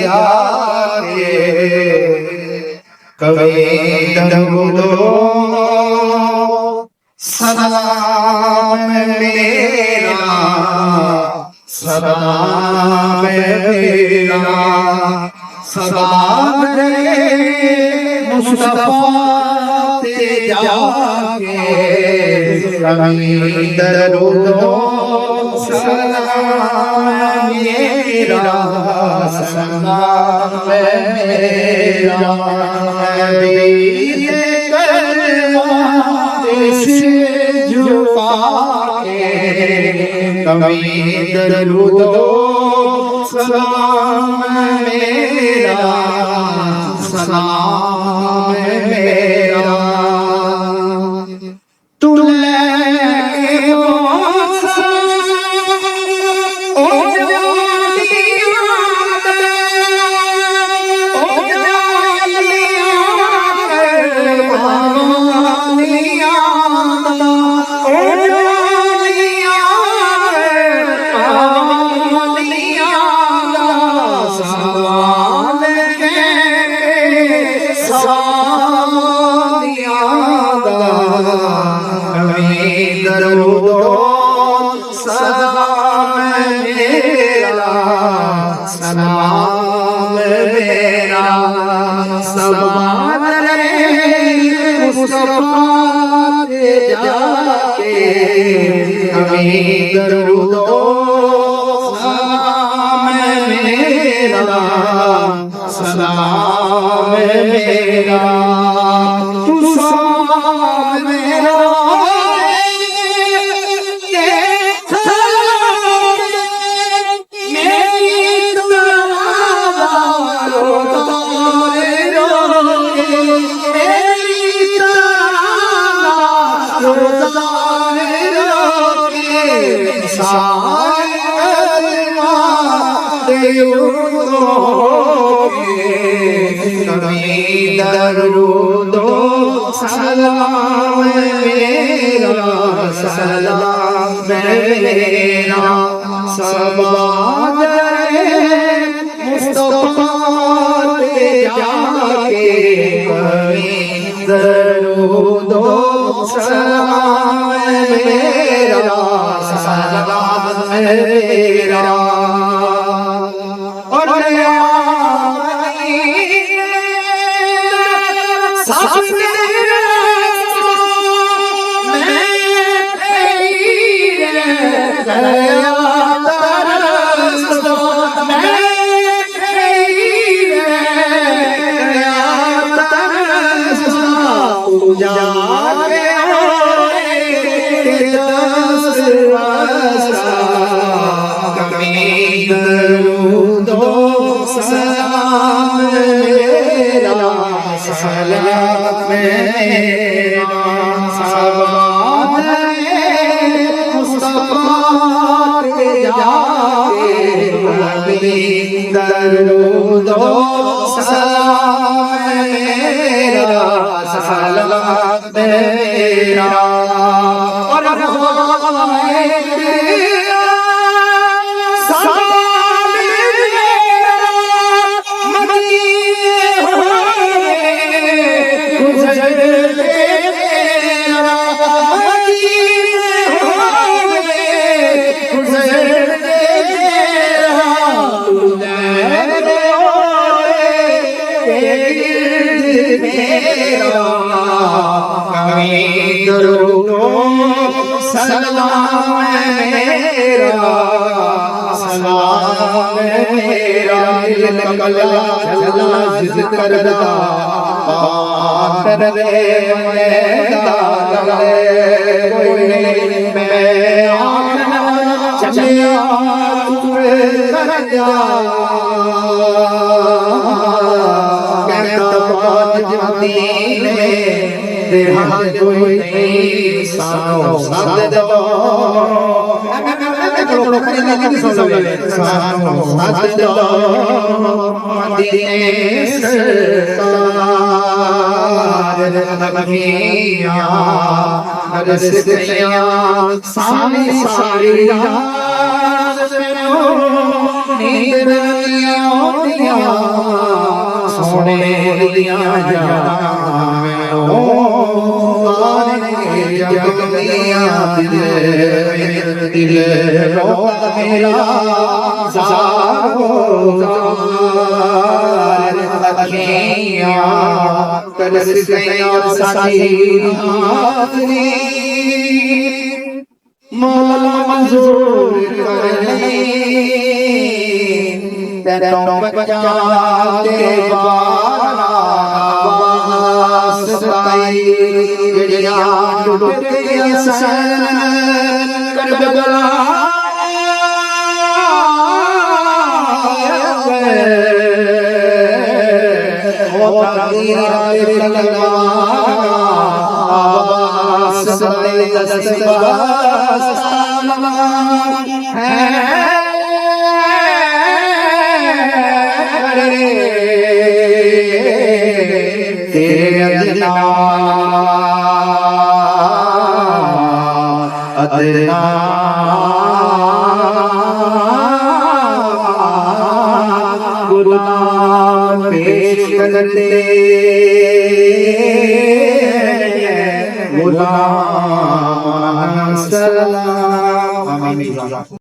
जाके कविंदर बोलो सलाम मेरा सलाम मेरा सलाम मुस्तफा ते जाके कविंदर बोलो सलाम मेरा सलाम मेरा कविंदर बोलो सलाम मेरा सलाम मेरा तू कविंदर बोलो सलाम मेरा सलाम मेरा सलाम मुस्तफा ते जाके कविंदर बोलो सलाम मेरा सलाम मेरा तू सलाम मेरा कविंदर बोलो सलाम मेरा सलाम मेरा सलाम मुस्तफा ते जाके कविंदर बोलो सलाम मेरा सलाम मेरा और कविंदर बोलो सलाम मेरा सलाम मेरा सलाम मुस्तफा ते जाके कविंदर बोलो सलाम मेरा सलाम मेरा और कविंदर बोलो सलाम मेरा सलाम मेरा दिल कला चला जिद करदा कर रे मैदान कोई नहीं मैं आखना चलिया तू कर जा कोई नहीं सानो साथ दो सानो साथ दो मदीने सरकार नबिया रसतिया सारी रात में नींद दिया जाओ जग दिया दिल रोता मेरा अखियाँ तरस गईं साडी हाथनी मौला मंजूर कर ले तेरों बचा दे बारा वास्ताई गिरिया डूब गई सन करबला अदना गुलाम पेश करते गुलाम सलाम।